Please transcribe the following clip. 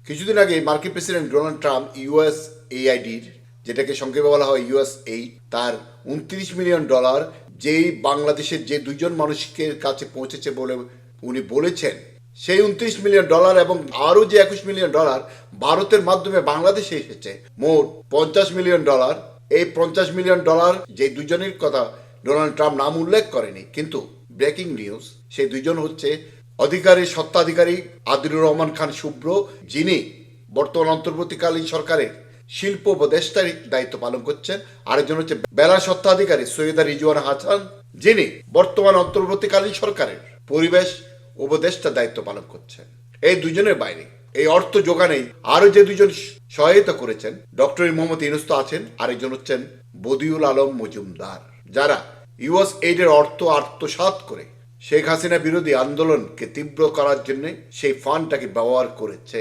কিছুদিন আগে মার্কিন প্রেসিডেন্ট ডোনাল্ড ট্রাম্প USAIDর, যেটাকে সংক্ষেপে বলা হয় USAID, তার $29 মিলিয়ন যেই বাংলাদেশের যে দুইজন মানুষের কাছে পৌঁছেছে বলে উনি বলেছেন, সেই $29 মিলিয়ন এবং আরও যে $21 মিলিয়ন ভারতের মাধ্যমে বাংলাদেশে এসেছে, মোট $50 মিলিয়ন। এই $50 মিলিয়ন যে দুজনের কথা ডোনাল্ড ট্রাম্প নাম উল্লেখ করেনি, কিন্তু ব্রেকিং নিউজ, সেই দুজন হচ্ছে স্বত্বাধিকারী আদিলুর রহমান খান শুভ্র, যিনি বর্তমান অন্তর্বর্তীকালীন সরকারের শিল্প উপদেষ্টার দায়িত্ব পালন করছেন। আরেকজন হচ্ছে বেলা স্বত্বাধিকারী সৈয়দা রিজওয়ানা হাসান, যিনি বর্তমান অন্তর্বর্তীকালীন সরকারের পরিবেশ উপদেষ্টার দায়িত্ব পালন করছেন। এই দুজনের বাইরে এই অর্থ যোগানে আরো যে দুজন সহায়তা করেছেন, ডক্টর মোহাম্মদ ইউনূস তো আছেন, আরেকজন হচ্ছেন বদিউল আলম মজুমদার, যারা USAID এর অর্থ আত্মসাৎ করে শেখ হাসিনা বিরোধী আন্দোলনকে তীব্র করার জন্য সেই ফান্ডটাকে ব্যবহার করেছে।